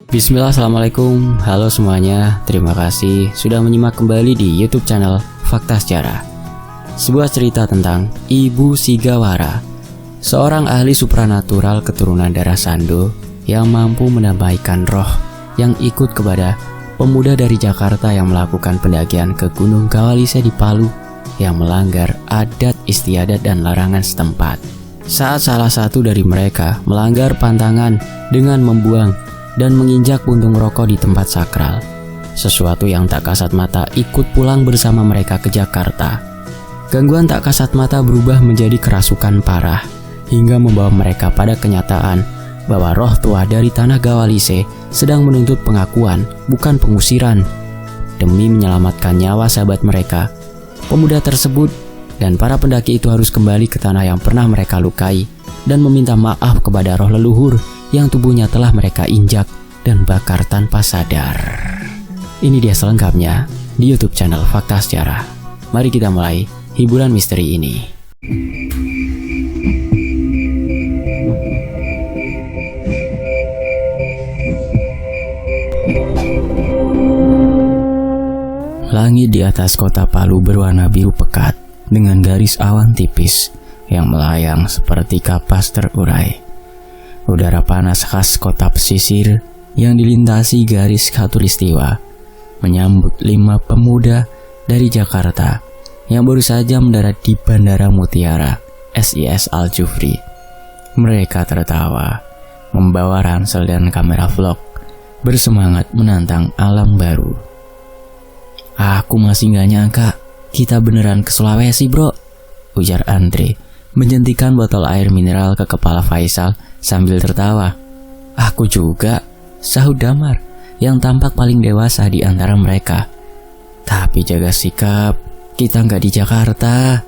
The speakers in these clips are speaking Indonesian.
Bismillah, assalamualaikum, halo semuanya. Terima kasih sudah menyimak kembali di YouTube channel Fakta Sejarah. Sebuah cerita tentang Ibu Sigawara, seorang ahli supranatural keturunan darah Sando yang mampu mendamaikan roh yang ikut kepada pemuda dari Jakarta yang melakukan pendakian ke Gunung Kawalise di Palu yang melanggar adat istiadat dan larangan setempat. Saat salah satu dari mereka melanggar pantangan dengan membuang dan menginjak puntung rokok di tempat sakral, sesuatu yang tak kasat mata ikut pulang bersama mereka ke Jakarta. Gangguan tak kasat mata berubah menjadi kerasukan parah hingga membawa mereka pada kenyataan bahwa roh tua dari tanah Kawalise sedang menuntut pengakuan, bukan pengusiran. Demi menyelamatkan nyawa sahabat mereka, pemuda tersebut dan para pendaki itu harus kembali ke tanah yang pernah mereka lukai dan meminta maaf kepada roh leluhur yang tubuhnya telah mereka injak dan bakar tanpa sadar. Ini dia selengkapnya di YouTube channel Fakta Sejarah. Mari kita mulai hiburan misteri ini. Langit di atas kota Palu berwarna biru pekat dengan garis awan tipis yang melayang seperti kapas terurai. Udara panas khas kota pesisir yang dilintasi garis khatulistiwa menyambut 5 pemuda dari Jakarta yang baru saja mendarat di Bandara Mutiara SIS Al-Jufri. Mereka tertawa, membawa ransel dan kamera vlog, bersemangat menantang alam baru. Aku masih gak nyangka kita beneran ke Sulawesi, bro, ujar Andre menjentikan botol air mineral ke kepala Faisal sambil tertawa. Aku juga, sahut Damar yang tampak paling dewasa di antara mereka. Tapi jaga sikap, kita nggak di Jakarta.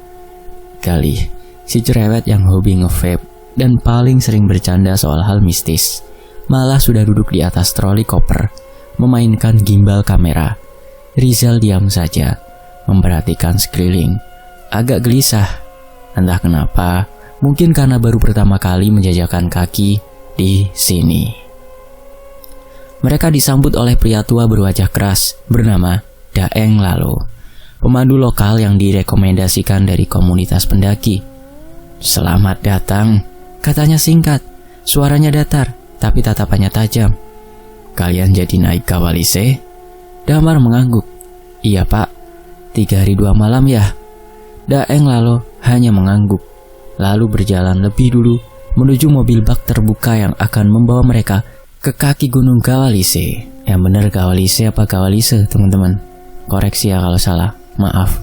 Galih, si cerewet yang hobi nge-vape dan paling sering bercanda soal hal mistis, malah sudah duduk di atas troli koper, memainkan gimbal kamera. Rizal diam saja, memperhatikan sekeliling, agak gelisah. Entah kenapa, mungkin karena baru pertama kali menjajakan kaki di sini. Mereka disambut oleh pria tua berwajah keras bernama Daeng Lalo, pemandu lokal yang direkomendasikan dari komunitas pendaki. Selamat datang, katanya singkat, suaranya datar, tapi tatapannya tajam. Kalian jadi naik Kawalise? Damar mengangguk. Iya pak, 3 hari 2 malam ya. Daeng Lalo hanya mengangguk, lalu berjalan lebih dulu menuju mobil bak terbuka yang akan membawa mereka ke kaki Gunung Kawalise. Yang benar Kawalise apa Kawalise, teman-teman? Koreksi ya kalau salah, maaf.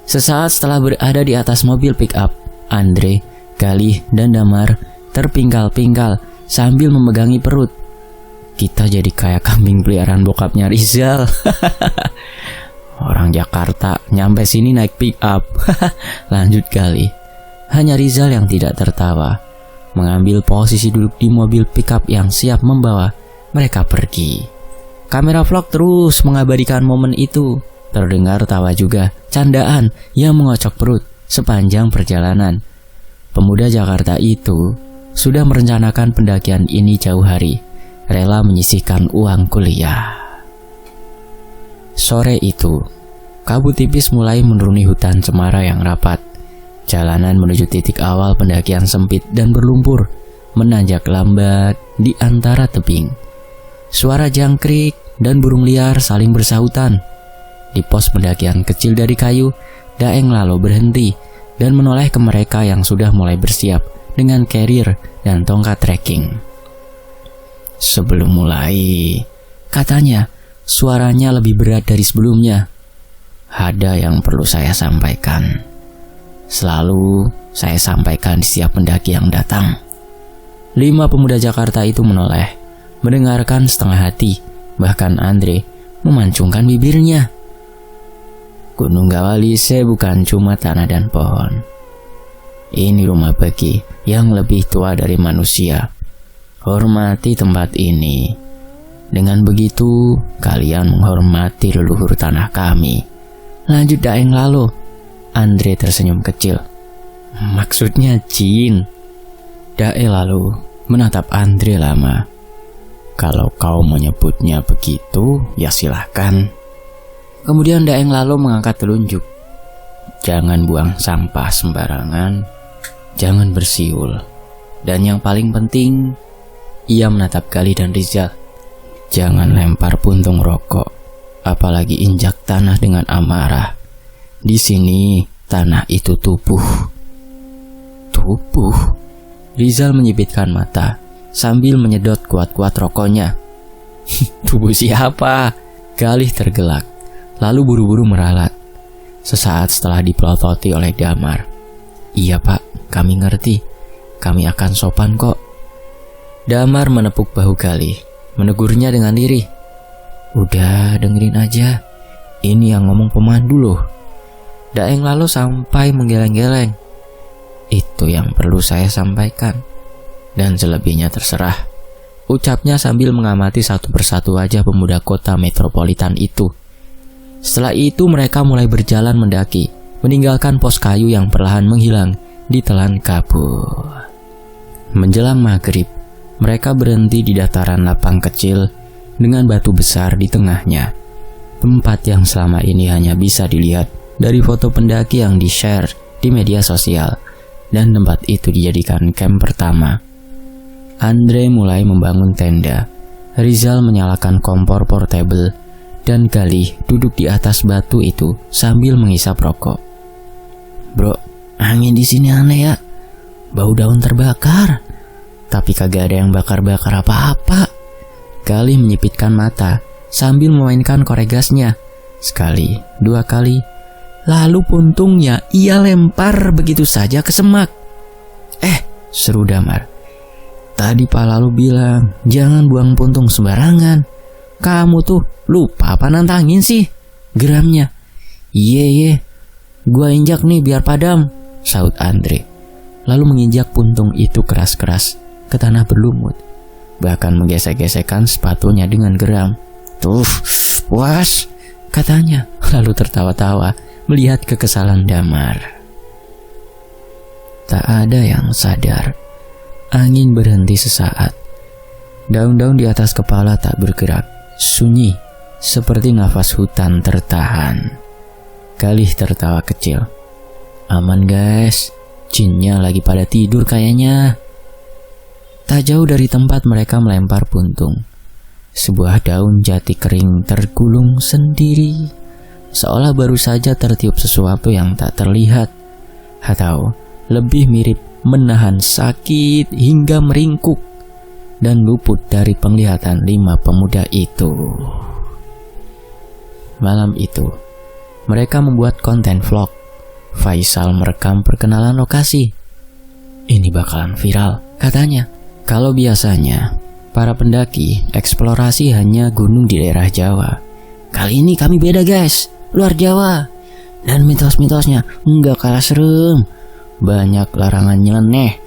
Sesaat setelah berada di atas mobil pick up, Andre, Galih, dan Damar terpingkal-pingkal sambil memegangi perut. Kita jadi kayak kambing peliharaan bokapnya Rizal. Orang Jakarta nyampe sini naik pick up. Lanjut Galih. Hanya Rizal yang tidak tertawa, mengambil posisi duduk di mobil pickup yang siap membawa mereka pergi. Kamera vlog terus mengabadikan momen itu. Terdengar tawa juga, candaan yang mengocok perut sepanjang perjalanan. Pemuda Jakarta itu sudah merencanakan pendakian ini jauh hari, rela menyisihkan uang kuliah. Sore itu, kabut tipis mulai menuruni hutan cemara yang rapat. Jalanan menuju titik awal pendakian sempit dan berlumpur, menanjak lambat di antara tebing. Suara jangkrik dan burung liar saling bersahutan. Di pos pendakian kecil dari kayu, Daeng Lalo berhenti dan menoleh ke mereka yang sudah mulai bersiap dengan carrier dan tongkat trekking. Sebelum mulai, katanya, suaranya lebih berat dari sebelumnya. Ada yang perlu saya sampaikan. Selalu saya sampaikan di setiap pendaki yang datang. 5 pemuda Jakarta itu menoleh, mendengarkan setengah hati. Bahkan Andre memancungkan bibirnya. Gunung Kawalise bukan cuma tanah dan pohon. Ini rumah bagi yang lebih tua dari manusia. Hormati tempat ini. Dengan begitu, kalian menghormati leluhur tanah kami. Lanjut Daeng Lalo. Andre tersenyum kecil. Maksudnya Jin. Daeng Lalo menatap Andre lama. Kalau kau menyebutnya begitu, ya silahkan. Kemudian Daeng lalu mengangkat telunjuk. Jangan buang sampah sembarangan, jangan bersiul. Dan yang paling penting, ia menatap Galih dan Rizal. Jangan lempar puntung rokok, apalagi injak tanah dengan amarah. Di sini, tanah itu tubuh. Tubuh? Rizal menyipitkan mata sambil menyedot kuat-kuat rokoknya. Tubuh siapa? Galih tergelak, lalu buru-buru meralat. Sesaat setelah dipelototi oleh Damar. Iya pak, kami ngerti. Kami akan sopan kok. Damar menepuk bahu Galih, menegurnya dengan lirih. Udah, dengerin aja. Ini yang ngomong pemandu loh. Daeng lalu sampai menggeleng-geleng. Itu yang perlu saya sampaikan. Dan selebihnya terserah, ucapnya sambil mengamati satu persatu wajah pemuda kota metropolitan itu. Setelah itu mereka mulai berjalan mendaki, meninggalkan pos kayu yang perlahan menghilang di telan kabut. Menjelang maghrib, mereka berhenti di dataran lapang kecil dengan batu besar di tengahnya. Tempat yang selama ini hanya bisa dilihat dari foto pendaki yang di-share di media sosial, dan tempat itu dijadikan camp pertama. Andre mulai membangun tenda, Rizal menyalakan kompor portable, dan Galih duduk di atas batu itu sambil menghisap rokok. Bro, angin di sini aneh ya, bau daun terbakar. Tapi kagak ada yang bakar-bakar apa-apa. Galih menyipitkan mata sambil memainkan korek gasnya. Sekali, dua kali, lalu puntungnya ia lempar begitu saja ke semak. Seru Damar. Tadi Pak Lalu bilang, jangan buang puntung sembarangan. Kamu tuh lupa apa nantangin sih? Geramnya. Iya, gua injak nih biar padam, saut Andre. Lalu menginjak puntung itu keras-keras ke tanah berlumut. Bahkan menggesek-gesekkan sepatunya dengan geram. Tuh, puas, katanya. Lalu tertawa-tawa melihat kekesalan Damar. Tak ada yang sadar. Angin berhenti sesaat. Daun-daun di atas kepala tak bergerak, sunyi, seperti nafas hutan tertahan. Galih tertawa kecil. Aman guys, jinnya lagi pada tidur kayaknya. Tak jauh dari tempat mereka melempar puntung, sebuah daun jati kering tergulung sendiri, seolah baru saja tertiup sesuatu yang tak terlihat, atau lebih mirip menahan sakit hingga meringkuk dan luput dari penglihatan 5 pemuda itu. Malam itu, mereka membuat konten vlog. Faisal merekam perkenalan lokasi. Ini bakalan viral, katanya. Kalau biasanya, para pendaki eksplorasi hanya gunung di daerah Jawa. Kali ini kami beda guys, luar Jawa. Dan mitos-mitosnya nggak kalah serem. Banyak larangan nyeleneh.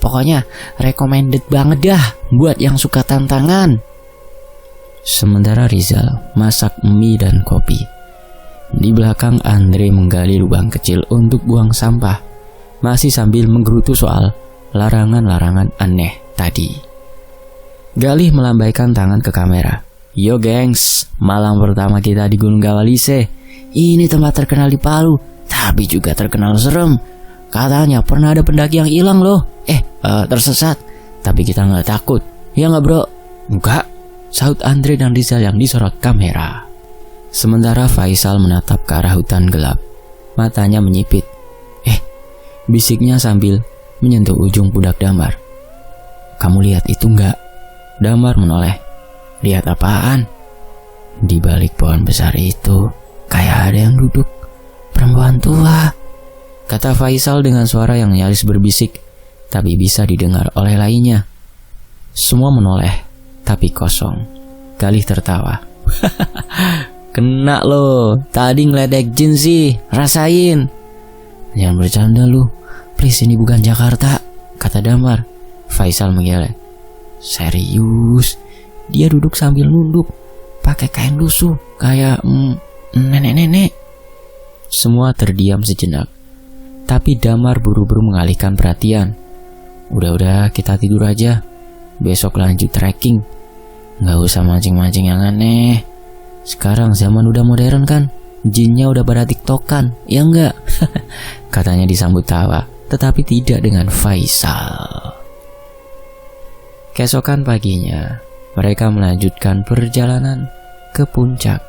Pokoknya recommended banget dah buat yang suka tantangan. Sementara Rizal masak mie dan kopi. Di belakang Andre menggali lubang kecil untuk buang sampah, masih sambil menggerutu soal larangan-larangan aneh tadi. Galih melambaikan tangan ke kamera. Yo gengs, malam pertama kita di Gunung Gawalise. Ini tempat terkenal di Palu, tapi juga terkenal serem. Katanya pernah ada pendaki yang hilang loh. Tersesat. Tapi kita nggak takut. Ya nggak bro? Enggak, saut Andre dan Rizal yang disorot kamera. Sementara Faisal menatap ke arah hutan gelap. Matanya menyipit. Bisiknya sambil menyentuh ujung pundak Damar. Kamu lihat itu nggak? Damar menoleh. Lihat apaan? Di balik pohon besar itu, kayak ada yang duduk. Perempuan tua, kata Faisal dengan suara yang nyaris berbisik, tapi bisa didengar oleh lainnya. Semua menoleh, tapi kosong. Galih tertawa. Kena lo, tadi ngeledek jin sih, rasain. Jangan bercanda lu, please ini bukan Jakarta, kata Damar. Faisal menggeleng. Serius, dia duduk sambil nunduk, pakai kain lusuh, kayak nenek-nenek. Semua terdiam sejenak. Tapi Damar buru-buru mengalihkan perhatian. Udah, kita tidur aja. Besok lanjut trekking. Nggak usah mancing-mancing yang aneh. Sekarang zaman udah modern kan, jinnya udah pada tiktokan, ya enggak? Katanya disambut tawa, tetapi tidak dengan Faisal. Keesokan paginya, mereka melanjutkan perjalanan ke puncak.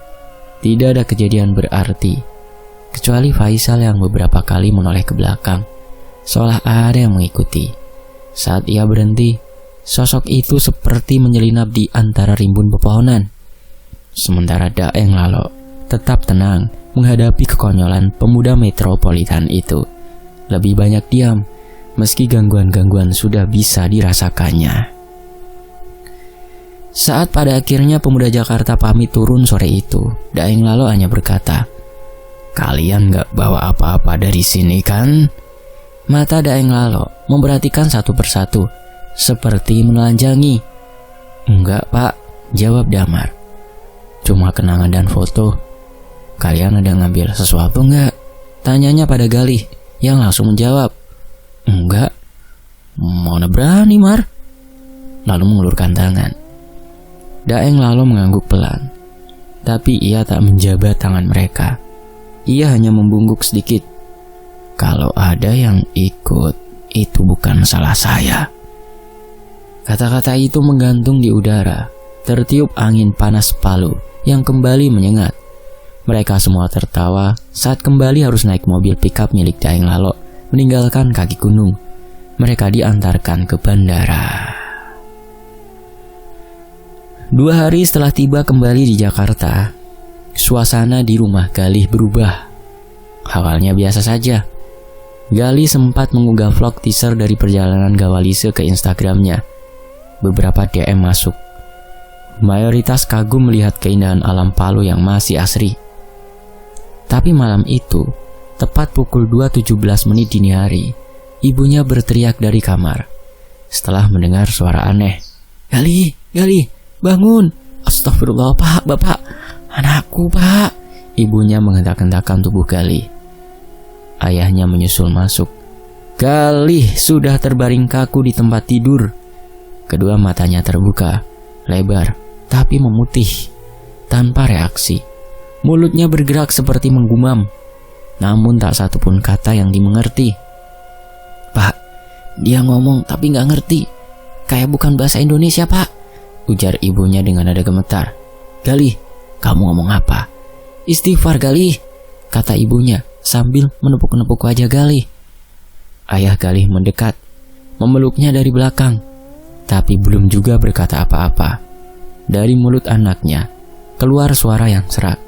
Tidak ada kejadian berarti, kecuali Faisal yang beberapa kali menoleh ke belakang, seolah ada yang mengikuti. Saat ia berhenti, sosok itu seperti menyelinap di antara rimbun pepohonan. Sementara Daeng Lalo tetap tenang menghadapi kekonyolan pemuda metropolitan itu. Lebih banyak diam, meski gangguan-gangguan sudah bisa dirasakannya. Saat pada akhirnya pemuda Jakarta pamit turun sore itu, Daeng Lalo hanya berkata, "Kalian gak bawa apa-apa dari sini kan?" Mata Daeng Lalo memperhatikan satu persatu, seperti menelanjangi. "Enggak pak," jawab Damar. "Cuma kenangan dan foto." "Kalian ada ngambil sesuatu enggak?" tanyanya pada Galih, yang langsung menjawab, "Enggak." "Mana berani Mar?" lalu mengulurkan tangan. Daeng Lalo mengangguk pelan, tapi ia tak menjabat tangan mereka. Ia hanya membungkuk sedikit. "Kalau ada yang ikut, itu bukan salah saya." Kata-kata itu menggantung di udara, tertiup angin panas Palu yang kembali menyengat. Mereka semua tertawa saat kembali harus naik mobil pickup milik Daeng Lalo meninggalkan kaki gunung. Mereka diantarkan ke bandara. 2 hari setelah tiba kembali di Jakarta, suasana di rumah Galih berubah. Awalnya biasa saja. Galih sempat mengunggah vlog teaser dari perjalanan Gawalise ke Instagramnya. Beberapa DM masuk. Mayoritas kagum melihat keindahan alam Palu yang masih asri. Tapi malam itu, tepat pukul 2.17 dini hari, ibunya berteriak dari kamar. Setelah mendengar suara aneh, "Galih, Galih, bangun!" "Astagfirullah pak, bapak, anakku pak." Ibunya menghentak-hentakan tubuh Galih. Ayahnya menyusul masuk. Galih sudah terbaring kaku di tempat tidur. Kedua matanya terbuka, lebar, tapi memutih, tanpa reaksi. Mulutnya bergerak seperti menggumam, namun tak satupun kata yang dimengerti. "Pak, dia ngomong tapi gak ngerti. Kayak bukan bahasa Indonesia pak," ujar ibunya dengan nada gemetar. "Galih, kamu ngomong apa?" "Istighfar Galih," kata ibunya sambil menepuk-nepuk wajah Galih. Ayah Galih mendekat, memeluknya dari belakang, tapi belum juga berkata apa-apa. Dari mulut anaknya keluar suara yang serak,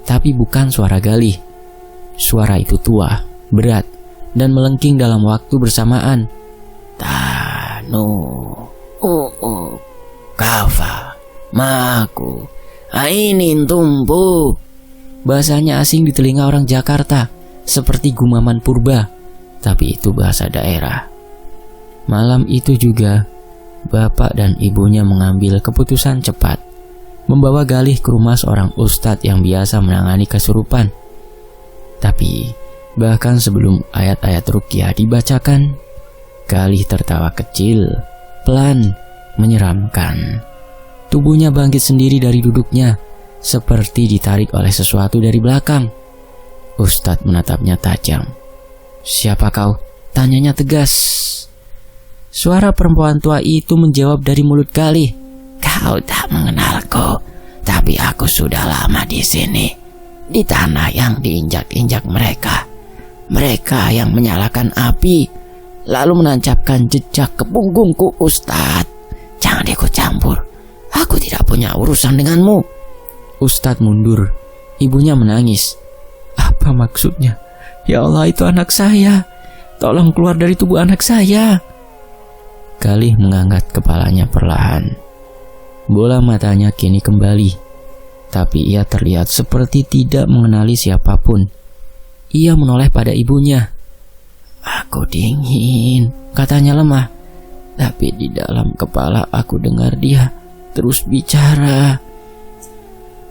tapi bukan suara Galih. Suara itu tua, berat, dan melengking dalam waktu bersamaan. "Tanu, kafa, maku, ainin tumpu." Bahasanya asing di telinga orang Jakarta, seperti gumaman purba, tapi itu bahasa daerah. Malam itu juga, bapak dan ibunya mengambil keputusan cepat, membawa Galih ke rumah seorang ustadz yang biasa menangani kesurupan. Tapi, bahkan sebelum ayat-ayat ruqyah dibacakan, Galih tertawa kecil, pelan, menyeramkan. Tubuhnya bangkit sendiri dari duduknya, seperti ditarik oleh sesuatu dari belakang. Ustadz menatapnya tajam. "Siapa kau?" tanyanya tegas. Suara perempuan tua itu menjawab dari mulut Galih. "Kau tak mengenalku, tapi aku sudah lama di sini, di tanah yang diinjak-injak mereka. Mereka yang menyalakan api, lalu menancapkan jejak ke punggungku, Ustadz. Jangan ikut campur, aku tidak punya urusan denganmu." Ustadz mundur. Ibunya menangis. "Apa maksudnya? Ya Allah, itu anak saya. Tolong keluar dari tubuh anak saya." Galih mengangkat kepalanya perlahan. Bola matanya kini kembali, tapi ia terlihat seperti tidak mengenali siapapun. Ia menoleh pada ibunya. "Aku dingin," katanya lemah. Tapi di dalam kepala aku dengar dia terus bicara.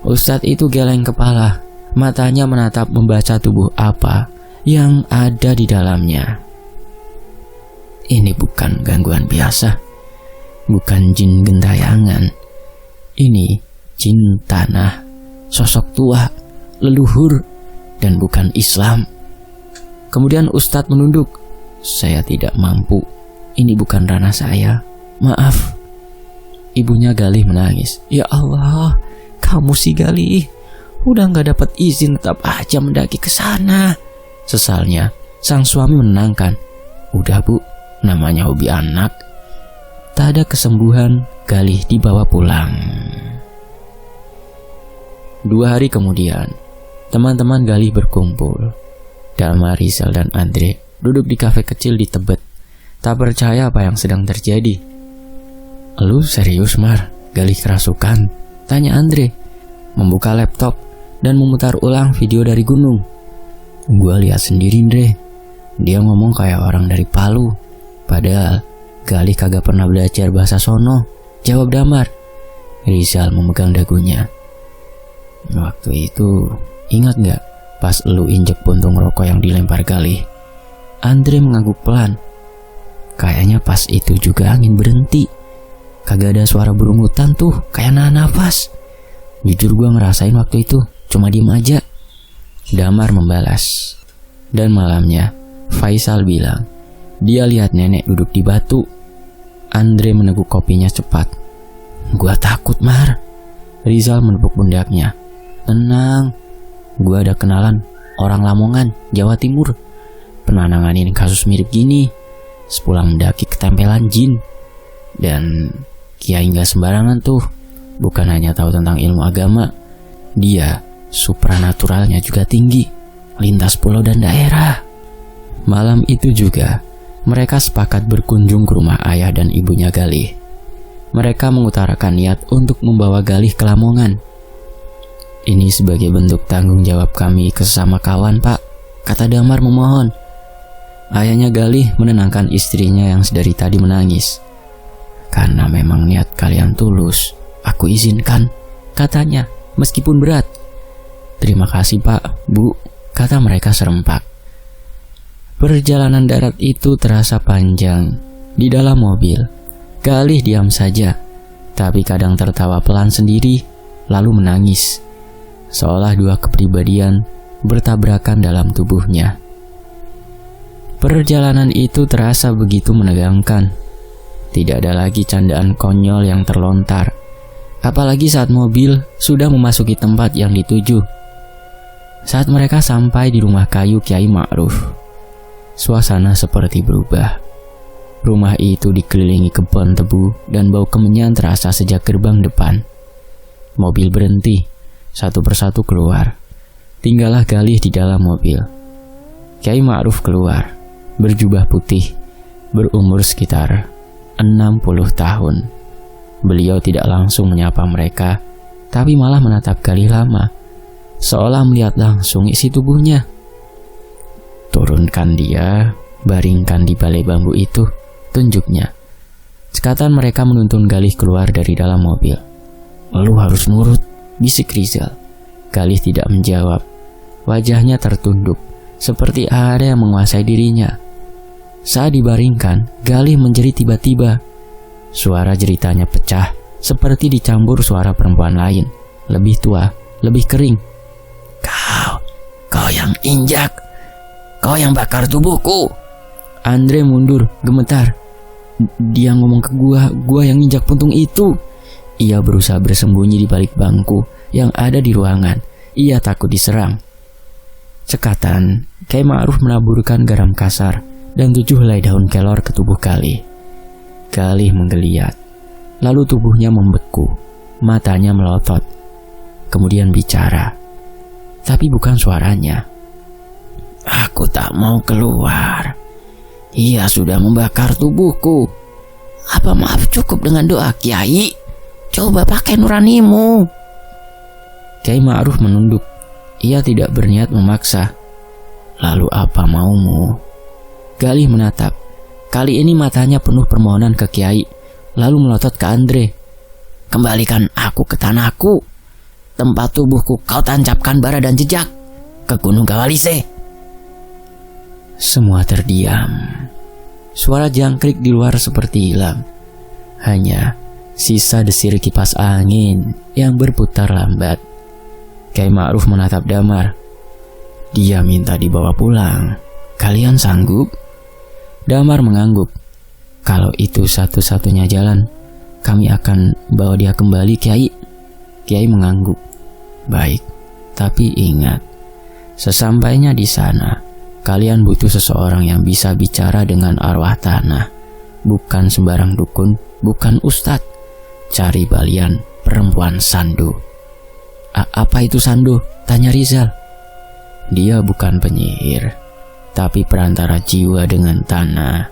Ustadz itu geleng kepala, matanya menatap membaca tubuh apa yang ada di dalamnya. Ini bukan gangguan biasa, bukan jin gentayangan. Ini jin tanah, sosok tua, leluhur, dan bukan Islam. Kemudian Ustadz menunduk. Saya tidak mampu. Ini bukan ranah saya. Maaf. Ibunya Galih menangis. Ya Allah, kamu si Galih. Udah gak dapat izin tetap aja mendaki ke sana. Sesalnya, sang suami menenangkan. Udah bu, namanya hobi anak. Tak ada kesembuhan, Galih dibawa pulang. 2 hari kemudian, teman-teman Galih berkumpul. Dalma, Rizal, dan Andre duduk di kafe kecil di Tebet. Tak percaya apa yang sedang terjadi. Lu serius, Mar? Galih kerasukan? Tanya Andre, membuka laptop dan memutar ulang video dari gunung. Gua lihat sendiri, Andre. Dia ngomong kayak orang dari Palu. Padahal Galih kagak pernah belajar bahasa sono. Jawab Damar. Rizal memegang dagunya. Waktu itu, ingat gak pas lu injek puntung rokok yang dilempar Galih? Andre mengangguk pelan. Kayaknya pas itu juga angin berhenti. Kagak ada suara burung hutan tuh, kayak nahan nafas. Jujur gua ngerasain waktu itu, cuma diem aja. Damar membalas. Dan malamnya, Faisal bilang, dia lihat nenek duduk di batu. Andre meneguk kopinya cepat. Gua takut, Mar. Rizal menepuk pundaknya. Tenang, gua ada kenalan orang Lamongan, Jawa Timur. Pernah nanganin kasus mirip gini. Sepulang mendaki ketempelan jin. Dan kiai gak sembarangan tuh. Bukan hanya tahu tentang ilmu agama, dia supranaturalnya juga tinggi, lintas pulau dan daerah. Malam itu juga, mereka sepakat berkunjung ke rumah ayah dan ibunya Galih. Mereka mengutarakan niat untuk membawa Galih ke Lamongan. Ini sebagai bentuk tanggung jawab kami ke sesama kawan, Pak, kata Damar memohon. Ayahnya Galih menenangkan istrinya yang sedari tadi menangis. Karena memang niat kalian tulus, aku izinkan, katanya, meskipun berat. Terima kasih Pak, Bu, kata mereka serempak. Perjalanan darat itu terasa panjang. Di dalam mobil, Galih diam saja, tapi kadang tertawa pelan sendiri, lalu menangis. Seolah 2 kepribadian bertabrakan dalam tubuhnya. Perjalanan itu terasa begitu menegangkan. Tidak ada lagi candaan konyol yang terlontar. Apalagi saat mobil sudah memasuki tempat yang dituju. Saat mereka sampai di rumah kayu Kiai Ma'ruf, suasana seperti berubah. Rumah itu dikelilingi kebun tebu dan bau kemenyan terasa sejak gerbang depan. Mobil berhenti, satu persatu keluar. Tinggallah Galih di dalam mobil. Kiai Ma'ruf keluar, berjubah putih, berumur sekitar 60 tahun. Beliau tidak langsung menyapa mereka, tapi malah menatap Galih lama, seolah melihat langsung isi tubuhnya. Turunkan dia, baringkan di balai bambu itu, tunjuknya. Sekatan mereka menuntun Galih keluar dari dalam mobil. Lu harus nurut, bisik Rizal. Galih tidak menjawab. Wajahnya tertunduk, seperti ada yang menguasai dirinya. Saat dibaringkan, Galih menjerit tiba-tiba. Suara jeritanya pecah, seperti dicampur suara perempuan lain, lebih tua, lebih kering. Kau yang injak, kau yang bakar tubuhku. Andre mundur, gemetar. Dia ngomong ke gua yang injak puntung itu. Ia berusaha bersembunyi di balik bangku yang ada di ruangan. Ia takut diserang. Cekatan, Kiai Ma'ruf menaburkan garam kasar dan 7 helai daun kelor ke tubuh Galih. Galih menggeliat, lalu tubuhnya membeku, matanya melotot. Kemudian bicara, tapi bukan suaranya. Aku tak mau keluar. Ia sudah membakar tubuhku. Apa maaf cukup dengan doa, Kiai? Coba pakai nuranimu. Kiai Ma'ruf menunduk. Ia tidak berniat memaksa. Lalu apa maumu? Galih menatap. Kali ini matanya penuh permohonan ke Kiai, lalu melotot ke Andre. Kembalikan aku ke tanahku. Tempat tubuhku kau tancapkan bara dan jejak ke Gunung Kawalise. Semua terdiam. Suara jangkrik di luar seperti hilang. Hanya sisa desir kipas angin yang berputar lambat. Kyai Ma'ruf menatap Damar. Dia minta dibawa pulang. Kalian sanggup? Damar mengangguk. Kalau itu satu-satunya jalan, kami akan bawa dia kembali, Kyai. Kyai mengangguk. Baik, tapi ingat, sesampainya di sana, kalian butuh seseorang yang bisa bicara dengan arwah tanah. Bukan sembarang dukun, bukan ustadz. Cari balian perempuan Sandu. Apa itu Sandu? Tanya Rizal. Dia bukan penyihir, tapi perantara jiwa dengan tanah.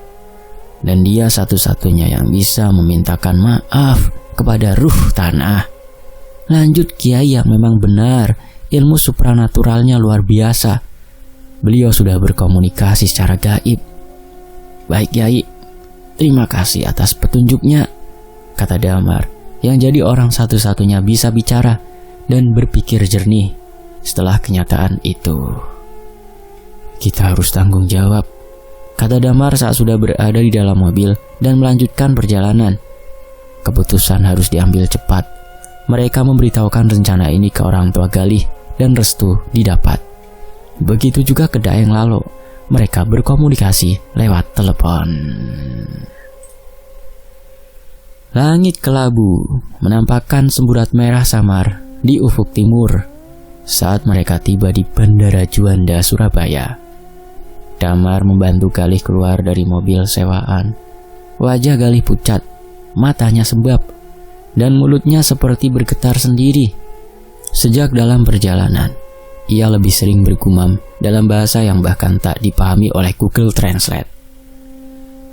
Dan dia satu-satunya yang bisa memintakan maaf kepada ruh tanah. Lanjut Kiai yang memang benar, ilmu supranaturalnya luar biasa. Beliau sudah berkomunikasi secara gaib. Baik Kiai, terima kasih atas petunjuknya, kata Damar, yang jadi orang satu-satunya bisa bicara dan berpikir jernih setelah kenyataan itu. Kita harus tanggung jawab, kata Damar saat sudah berada di dalam mobil dan melanjutkan perjalanan. Keputusan harus diambil cepat. Mereka memberitahukan rencana ini ke orang tua Galih dan restu didapat. Begitu juga ke Daeng Lalo. Mereka berkomunikasi lewat telepon. Langit kelabu menampakkan semburat merah samar di ufuk timur saat mereka tiba di Bandara Juanda, Surabaya. Damar membantu Galih keluar dari mobil sewaan. Wajah Galih pucat, matanya sembab, dan mulutnya seperti bergetar sendiri. Sejak dalam perjalanan, ia lebih sering bergumam dalam bahasa yang bahkan tak dipahami oleh Google Translate.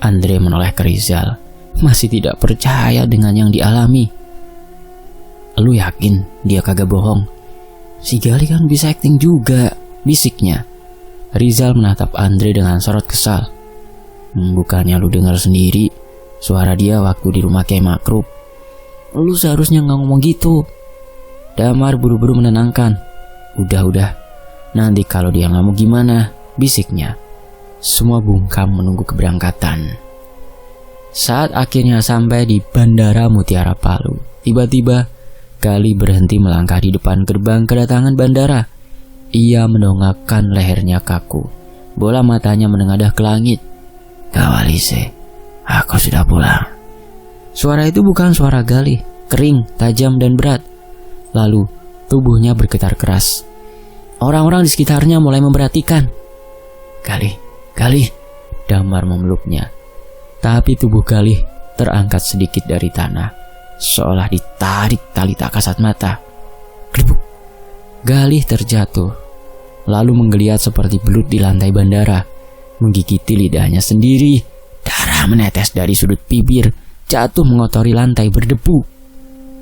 Andre menoleh ke Rizal, masih tidak percaya dengan yang dialami. Lu yakin dia kagak bohong? Si Galih kan bisa acting juga, bisiknya. Rizal menatap Andre dengan sorot kesal. Bukannya lu dengar sendiri suara dia waktu di rumah Kyai Ma'ruf? Lu seharusnya gak ngomong gitu. Damar buru-buru menenangkan. Udah, nanti kalau dia nggak mau gimana, bisiknya. Semua bungkam menunggu keberangkatan. Saat akhirnya sampai di Bandara Mutiara Palu, tiba-tiba Galih berhenti melangkah di depan gerbang kedatangan bandara. Ia mendongakkan lehernya kaku. Bola matanya menengadah ke langit. Kawalise, aku sudah pulang. Suara itu bukan suara Galih, kering, tajam dan berat. Lalu tubuhnya bergetar keras. Orang-orang di sekitarnya mulai memperhatikan. Galih, Damar memeluknya. Tapi tubuh Galih terangkat sedikit dari tanah, seolah ditarik tali tak kasat mata. Klibuk. Galih terjatuh, lalu menggeliat seperti belut di lantai bandara, menggigiti lidahnya sendiri. Darah menetes dari sudut bibir, jatuh mengotori lantai berdebu.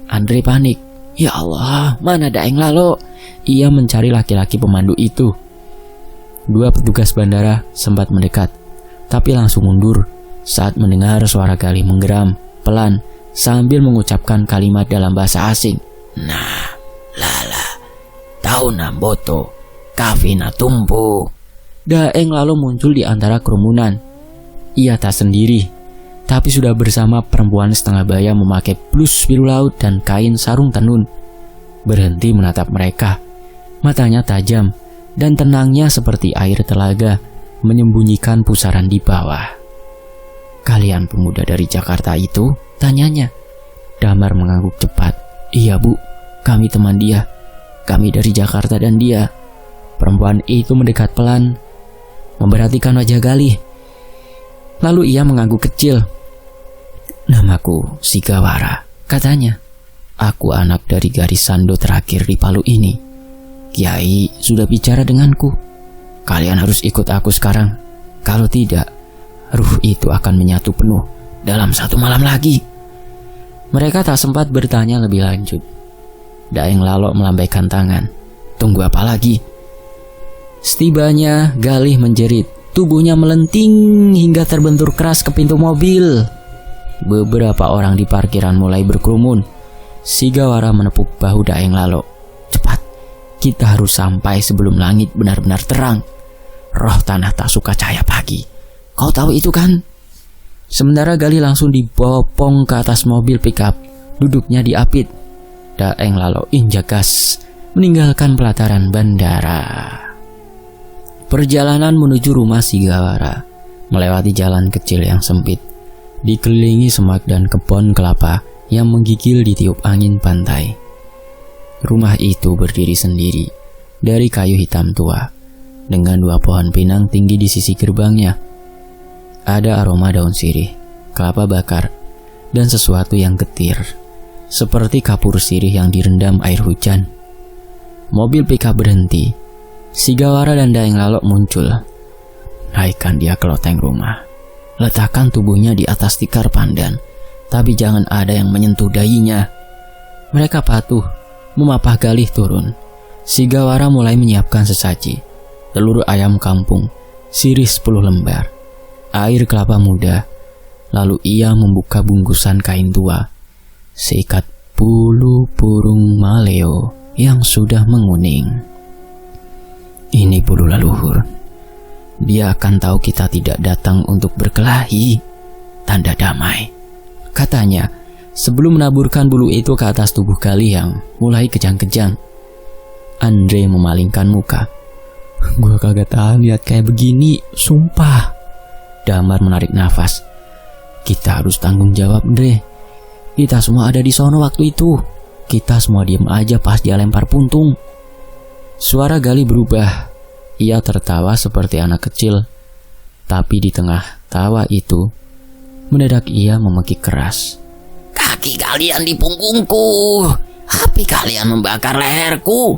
Andre panik. Ya Allah, mana Daeng Lalo? Ia mencari laki-laki pemandu itu. Dua petugas bandara sempat mendekat, tapi langsung mundur saat mendengar suara Galih menggeram pelan sambil mengucapkan kalimat dalam bahasa asing. Nah, lala, tahu namboto, kafina tumpu. Daeng Lalo muncul di antara kerumunan. Ia tak sendiri, tapi sudah bersama perempuan setengah baya memakai blus biru laut dan kain sarung tenun. Berhenti menatap mereka. Matanya tajam dan tenangnya seperti air telaga menyembunyikan pusaran di bawah. Kalian pemuda dari Jakarta itu? Tanyanya. Damar mengangguk cepat. Iya bu, kami teman dia. Kami dari Jakarta dan dia. Perempuan itu mendekat pelan, memperhatikan wajah Galih. Lalu ia mengangguk kecil. Namaku Sigawara, katanya. Aku anak dari garis Sando terakhir di Palu ini. Kiai sudah bicara denganku. Kalian harus ikut aku sekarang. Kalau tidak, ruh itu akan menyatu penuh dalam satu malam lagi. Mereka tak sempat bertanya lebih lanjut. Daeng Lalo melambaikan tangan. Tunggu apa lagi? Setibanya Galih menjerit. Tubuhnya melenting hingga terbentur keras ke pintu mobil. Beberapa orang di parkiran mulai berkerumun. Sigawara menepuk bahu Daeng Lalo. Cepat, kita harus sampai sebelum langit benar-benar terang. Roh tanah tak suka cahaya pagi. Kau tahu itu kan? Sementara Galih langsung dibopong ke atas mobil pickup duduknya diapit. Daeng Lalok injak gas meninggalkan pelataran bandara. Perjalanan menuju rumah Sigawara melewati jalan kecil yang sempit, dikelilingi semak dan kebun kelapa yang menggigil ditiup angin pantai. Rumah itu berdiri sendiri dari kayu hitam tua, dengan 2 pohon pinang tinggi di sisi gerbangnya. Ada aroma daun sirih, kelapa bakar, dan sesuatu yang getir, seperti kapur sirih yang direndam air hujan. Mobil pickup berhenti. Sigawara dan Daeng Lalok muncul. Naikkan dia ke loteng rumah. Letakkan tubuhnya di atas tikar pandan, tapi jangan ada yang menyentuh dahinya. Mereka patuh, memapah Galih turun. Sigawara mulai menyiapkan sesaji. Telur ayam kampung, sirih 10 lembar, air kelapa muda. Lalu ia membuka bungkusan kain tua, seikat bulu burung maleo yang sudah menguning. Ini bulu leluhur. Dia akan tahu kita tidak datang untuk berkelahi. Tanda damai, katanya sebelum menaburkan bulu itu ke atas tubuh Galih yang mulai kejang-kejang. Andre memalingkan muka. Gue kagak tahan lihat kayak begini, sumpah. Damar menarik nafas. Kita harus tanggung jawab, Andre. Kita semua ada di sono waktu itu. Kita semua diam aja pas dia lempar puntung. Suara Galih berubah. Ia tertawa seperti anak kecil. Tapi di tengah tawa itu, mendadak ia memekik keras. Kaki kalian di punggungku, api kalian membakar leherku.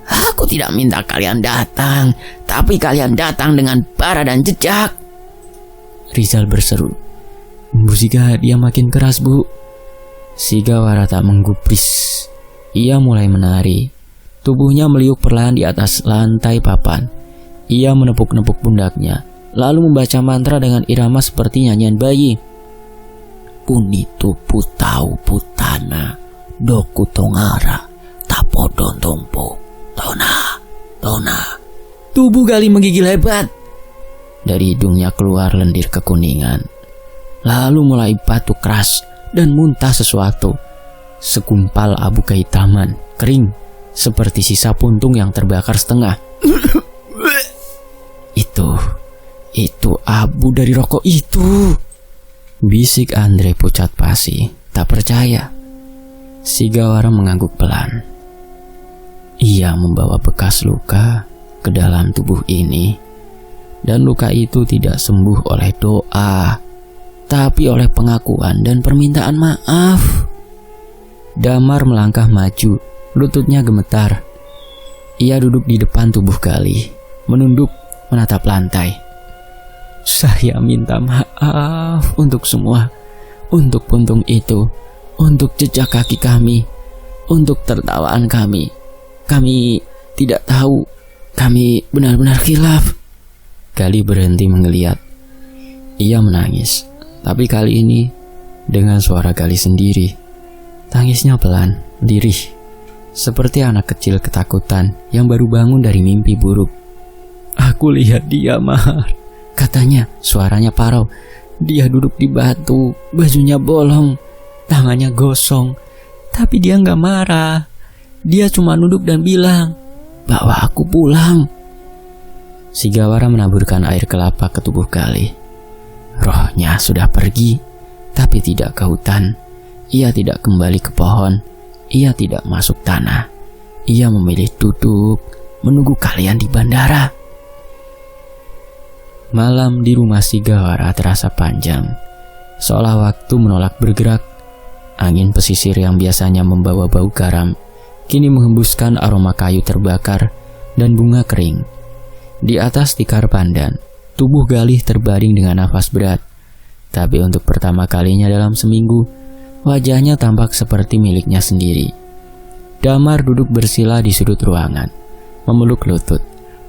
Aku tidak minta kalian datang, tapi kalian datang dengan bara dan jejak. Rizal berseru. Bu Siga, dia makin keras, Bu. Sigawara tak menggubris. Ia mulai menari. Tubuhnya meliuk perlahan di atas lantai papan. Ia menepuk-nepuk pundaknya, lalu membaca mantra dengan irama seperti nyanyian bayi. Punitu putau putana, doku tongara, tapodon tompo, tona, tona. Tubuh Galih menggigil hebat. Dari hidungnya keluar lendir kekuningan. Lalu mulai batuk keras dan muntah sesuatu. Segumpal abu kehitaman, kering, seperti sisa puntung yang terbakar setengah. Itu abu dari rokok itu. Bisik Andre pucat pasi, tak percaya. Sigawara mengangguk pelan. Ia membawa bekas luka ke dalam tubuh ini, dan luka itu tidak sembuh oleh doa, tapi oleh pengakuan dan permintaan maaf. Damar melangkah maju, lututnya gemetar. Ia duduk di depan tubuh Galih, menunduk menatap lantai. Saya minta maaf untuk semua, untuk puntung itu, untuk jejak kaki kami, untuk tertawaan kami. Kami tidak tahu, kami benar-benar khilaf. Galih berhenti menggeliat. Ia menangis, tapi kali ini dengan suara Galih sendiri. Tangisnya pelan, lirih, seperti anak kecil ketakutan yang baru bangun dari mimpi buruk. Aku lihat dia, Mar, katanya, suaranya parau. Dia duduk di batu, bajunya bolong, tangannya gosong, tapi dia gak marah. Dia cuma duduk dan bilang, bawa aku pulang. Sigawara menaburkan air kelapa ke tubuh Galih. Rohnya sudah pergi, tapi tidak ke hutan. Ia tidak kembali ke pohon. Ia tidak masuk tanah. Ia memilih duduk, menunggu kalian di bandara. Malam di rumah Sigawara terasa panjang, seolah waktu menolak bergerak. Angin pesisir yang biasanya membawa bau garam, kini menghembuskan aroma kayu terbakar dan bunga kering. Di atas tikar pandan, tubuh Galih terbaring dengan nafas berat. Tapi untuk pertama kalinya dalam seminggu, wajahnya tampak seperti miliknya sendiri. Damar duduk bersila di sudut ruangan, memeluk lutut.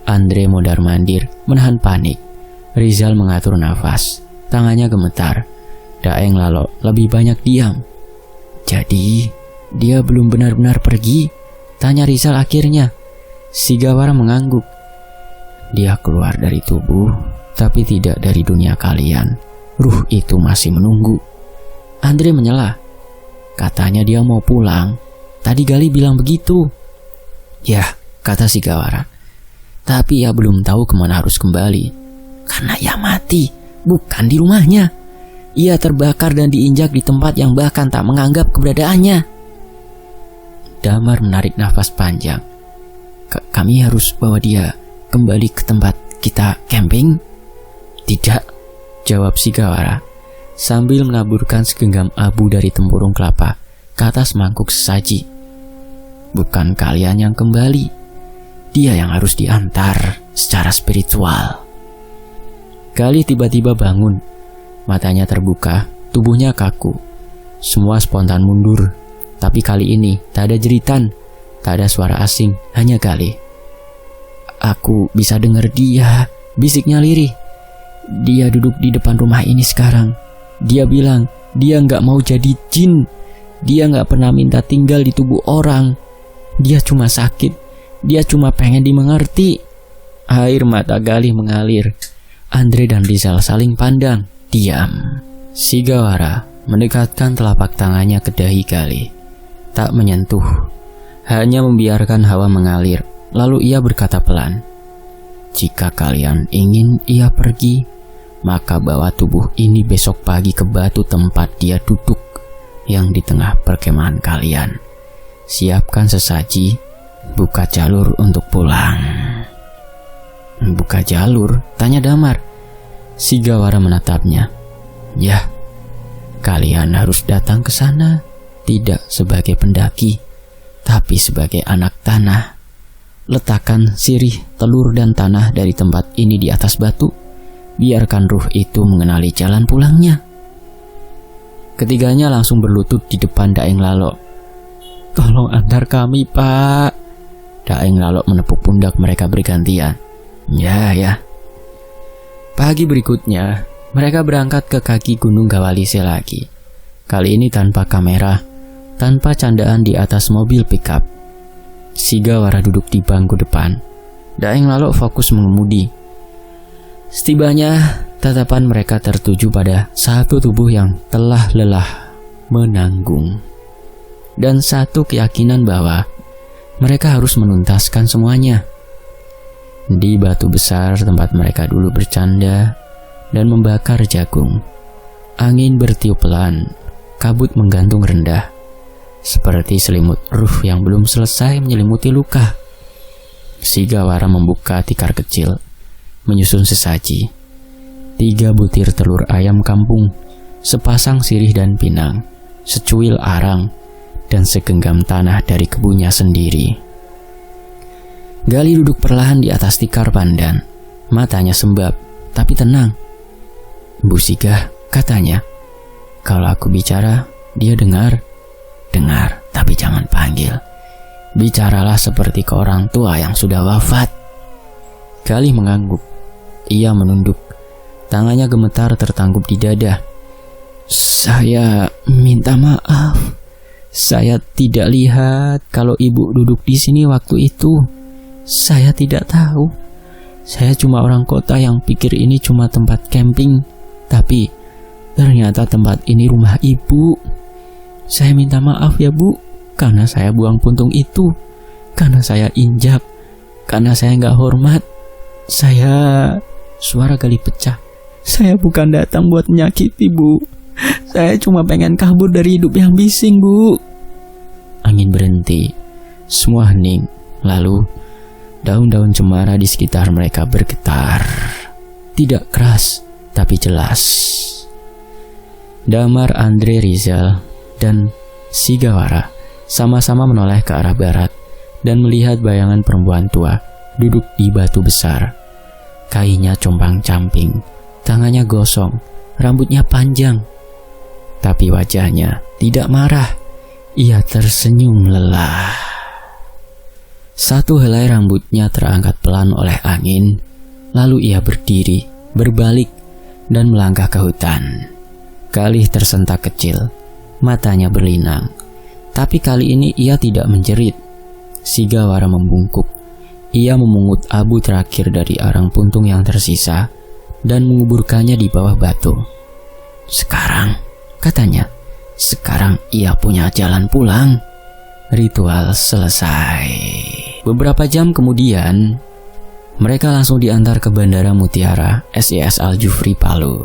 Andre mondar-mandir, menahan panik. Rizal mengatur nafas, tangannya gemetar. Daeng Lalok lebih banyak diam. Jadi, dia belum benar-benar pergi? Tanya Rizal akhirnya. Sigawara mengangguk. Dia keluar dari tubuh, tapi tidak dari dunia kalian. Ruh itu masih menunggu. Andre menyela. Katanya dia mau pulang. Tadi Gali bilang begitu. Ya, kata Sigawara. Tapi ia belum tahu kemana harus kembali. Karena ia mati, bukan di rumahnya. Ia terbakar dan diinjak di tempat yang bahkan tak menganggap keberadaannya. Damar menarik nafas panjang. Kami harus bawa dia kembali ke tempat kita camping? Tidak, jawab Sigawara sambil menaburkan segenggam abu dari tempurung kelapa ke atas mangkuk sesaji. Bukan kalian yang kembali, dia yang harus diantar secara spiritual. Gali tiba-tiba bangun, matanya terbuka, tubuhnya kaku. Semua spontan mundur, tapi kali ini tak ada jeritan, tak ada suara asing, hanya Gali. Aku bisa dengar dia, bisiknya lirih. Dia duduk di depan rumah ini sekarang. Dia bilang dia nggak mau jadi jin. Dia nggak pernah minta tinggal di tubuh orang. Dia cuma sakit. Dia cuma pengen dimengerti. Air mata Gali mengalir. Andre dan Rizal saling pandang, diam. Sigawara mendekatkan telapak tangannya ke dahi Gali. Tak menyentuh, hanya membiarkan hawa mengalir. Lalu ia berkata pelan, jika kalian ingin ia pergi, maka bawa tubuh ini besok pagi ke batu tempat dia duduk yang di tengah perkemahan kalian. Siapkan sesaji, buka jalur untuk pulang. Buka jalur? Tanya Damar. Sigawara menatapnya. Ya, kalian harus datang ke sana, tidak sebagai pendaki, tapi sebagai anak tanah. Letakkan sirih, telur dan tanah dari tempat ini di atas batu. Biarkan ruh itu mengenali jalan pulangnya. Ketiganya langsung berlutut di depan Daeng Lalok. Tolong antar kami, Pak. Daeng Lalok menepuk pundak mereka bergantian. Ya. Pagi berikutnya, mereka berangkat ke kaki Gunung Gawalise lagi. Kali ini tanpa kamera, tanpa candaan di atas mobil pickup. Sigawara duduk di bangku depan. Daeng Lalok fokus mengemudi. Setibanya, tatapan mereka tertuju pada satu tubuh yang telah lelah menanggung. Dan satu keyakinan bahwa mereka harus menuntaskan semuanya. Di batu besar tempat mereka dulu bercanda dan membakar jagung, angin bertiup pelan, kabut menggantung rendah, seperti selimut ruh yang belum selesai menyelimuti luka. Sigawara membuka tikar kecil, menyusun sesaji. 3 butir telur ayam kampung, sepasang sirih dan pinang, secuil arang, dan segenggam tanah dari kebunnya sendiri. Gali duduk perlahan di atas tikar pandan, matanya sembab, tapi tenang. Bu Sigah, katanya, kalau aku bicara, dia dengar. Dengar, tapi jangan panggil. Bicaralah seperti ke orang tua yang sudah wafat. Gali mengangguk. Ia menunduk. Tangannya gemetar tertanggup di dada. Saya minta maaf. Saya tidak lihat kalau ibu duduk di sini waktu itu. Saya tidak tahu. Saya cuma orang kota yang pikir ini cuma tempat camping. Tapi ternyata tempat ini rumah ibu. Saya minta maaf ya Bu, karena saya buang puntung itu, karena saya injak, karena saya nggak hormat. Suara Gali pecah. Saya bukan datang buat menyakiti Bu. Saya cuma pengen kabur dari hidup yang bising, Bu. Angin berhenti. Semua hening. Lalu, daun-daun cemara di sekitar mereka bergetar. Tidak keras, tapi jelas. Damar, Andre, Rizal, dan Sigawara sama-sama menoleh ke arah barat dan melihat bayangan perempuan tua duduk di batu besar. Kainnya compang-camping, tangannya gosong, rambutnya panjang. Tapi wajahnya tidak marah. Ia tersenyum lelah. Satu helai rambutnya terangkat pelan oleh angin. Lalu ia berdiri, berbalik, dan melangkah ke hutan. Gali tersentak kecil, matanya berlinang. Tapi kali ini ia tidak menjerit. Sigawara membungkuk. Ia memungut abu terakhir dari arang puntung yang tersisa dan menguburkannya di bawah batu. Sekarang, katanya, Sekarang ia punya jalan pulang. Ritual selesai. Beberapa jam kemudian, mereka langsung diantar ke Bandara Mutiara SIS Al-Jufri Palu.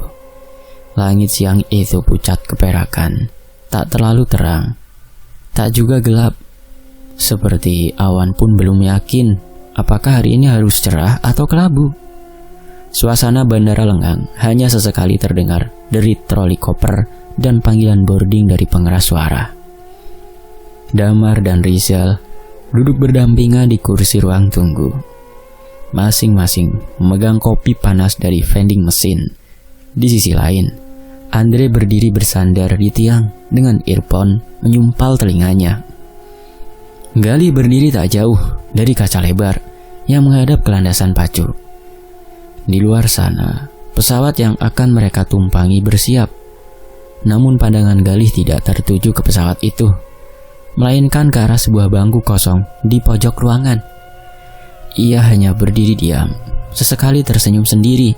Langit siang itu pucat keperakan, tak terlalu terang, tak juga gelap. Seperti awan pun belum yakin apakah hari ini harus cerah atau kelabu. Suasana bandara lengang, hanya sesekali terdengar derit troli koper dan panggilan boarding dari pengeras suara. Damar dan Rizal duduk berdampingan di kursi ruang tunggu. Masing-masing memegang kopi panas dari vending mesin. Di sisi lain, Andre berdiri bersandar di tiang dengan earphone menyumpal telinganya. Galih berdiri tak jauh dari kaca lebar yang menghadap ke landasan pacu. Di luar sana, pesawat yang akan mereka tumpangi bersiap. Namun pandangan Galih tidak tertuju ke pesawat itu, melainkan ke arah sebuah bangku kosong di pojok ruangan. Ia hanya berdiri diam, sesekali tersenyum sendiri.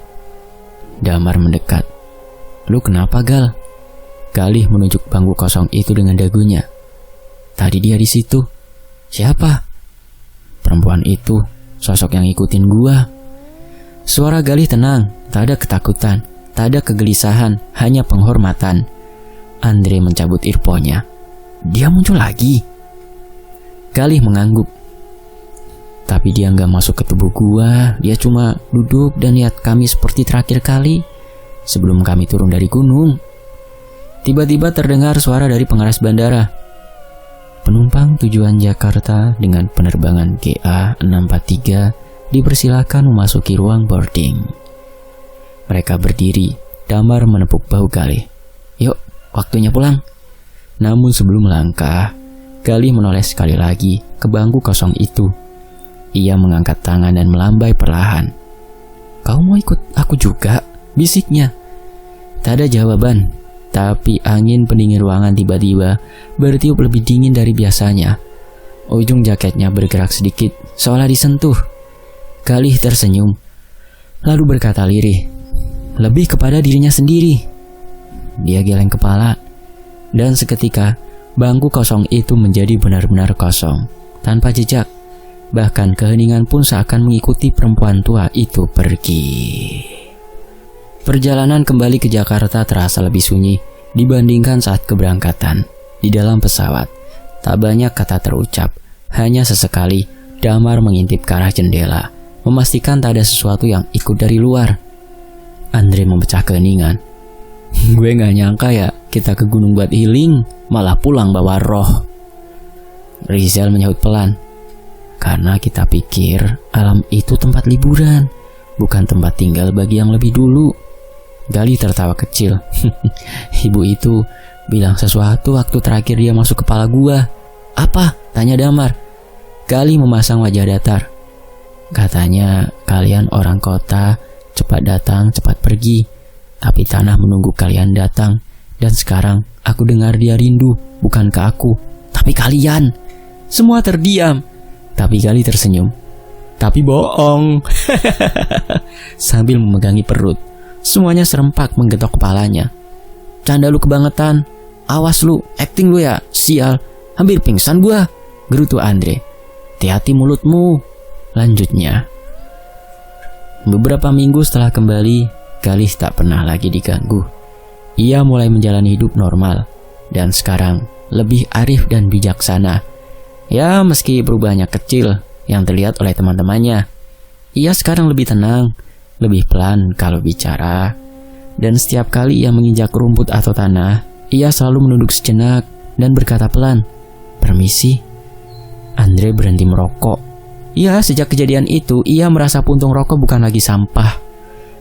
Damar mendekat. "Lu kenapa, Gal?" Galih menunjuk bangku kosong itu dengan dagunya. "Tadi dia di situ." "Siapa?" "Perempuan itu, sosok yang ikutin gua." Suara Galih tenang, tak ada ketakutan, tak ada kegelisahan, hanya penghormatan. Andre mencabut earphone-nya. "Dia muncul lagi." Galih mengangguk. "Tapi dia nggak masuk ke tubuh gua, dia cuma duduk dan lihat kami seperti terakhir kali sebelum kami turun dari gunung." Tiba-tiba terdengar suara dari pengeras bandara. "Penumpang tujuan Jakarta dengan penerbangan GA643 dipersilakan memasuki ruang boarding." Mereka berdiri, Damar menepuk bahu Galih. "Yuk, waktunya pulang." Namun sebelum melangkah, Galih menoleh sekali lagi ke bangku kosong itu. Ia mengangkat tangan dan melambai perlahan. "Kau mau ikut aku juga?" bisiknya. Tak ada jawaban, tapi angin pendingin ruangan tiba-tiba bertiup lebih dingin dari biasanya. Ujung jaketnya bergerak sedikit, seolah disentuh. Galih tersenyum, lalu berkata lirih, lebih kepada dirinya sendiri. Dia geleng kepala, dan seketika bangku kosong itu menjadi benar-benar kosong, tanpa jejak. Bahkan keheningan pun seakan mengikuti perempuan tua itu pergi. Perjalanan kembali ke Jakarta terasa lebih sunyi dibandingkan saat keberangkatan. Di dalam pesawat, tak banyak kata terucap, hanya sesekali Damar mengintip ke arah jendela, memastikan tak ada sesuatu yang ikut dari luar. Andre memecah keheningan. "Gue gak nyangka ya kita ke gunung buat healing, malah pulang bawa roh." Rizal menyahut pelan. "Karena kita pikir alam itu tempat liburan, bukan tempat tinggal bagi yang lebih dulu." Galih tertawa kecil. "Ibu itu bilang sesuatu waktu terakhir dia masuk kepala gua." "Apa?" tanya Damar. Galih memasang wajah datar. "Katanya kalian orang kota, cepat datang, cepat pergi. Tapi tanah menunggu kalian datang. Dan sekarang aku dengar dia rindu, bukan ke aku, tapi kalian." Semua terdiam. Tapi Galih tersenyum. "Tapi bohong." Sambil memegangi perut. Semuanya serempak menggetok kepalanya. "Canda lu kebangetan. Awas lu, acting lu ya, sial. Hampir pingsan gua," gerutu Andre. "Hati-hati mulutmu," lanjutnya. Beberapa minggu setelah kembali, Galih tak pernah lagi diganggu. Ia mulai menjalani hidup normal, dan sekarang lebih arif dan bijaksana. Ya, meski perubahannya kecil yang terlihat oleh teman-temannya, ia sekarang lebih tenang, lebih pelan kalau bicara. Dan setiap kali ia menginjak rumput atau tanah, ia selalu menunduk sejenak dan berkata pelan, "Permisi." Andre berhenti merokok. Ya, sejak kejadian itu, ia merasa puntung rokok bukan lagi sampah,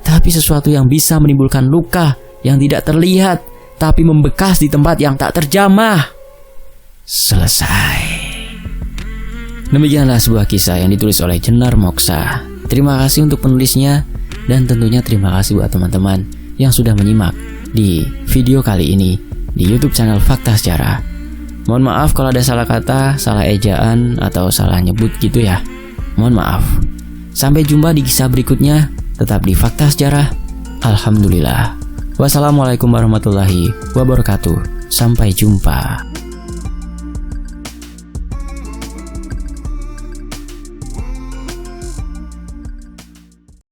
tapi sesuatu yang bisa menimbulkan luka yang tidak terlihat, tapi membekas di tempat yang tak terjamah. Selesai. Demikianlah sebuah kisah yang ditulis oleh Jenar Moksa. Terima kasih untuk penulisnya, dan tentunya terima kasih buat teman-teman yang sudah menyimak di video kali ini di YouTube channel Fakta Sejarah. Mohon maaf kalau ada salah kata, salah ejaan, atau salah nyebut gitu ya. Mohon maaf. Sampai jumpa di kisah berikutnya, tetap di Fakta Sejarah. Alhamdulillah. Wassalamualaikum warahmatullahi wabarakatuh. Sampai jumpa.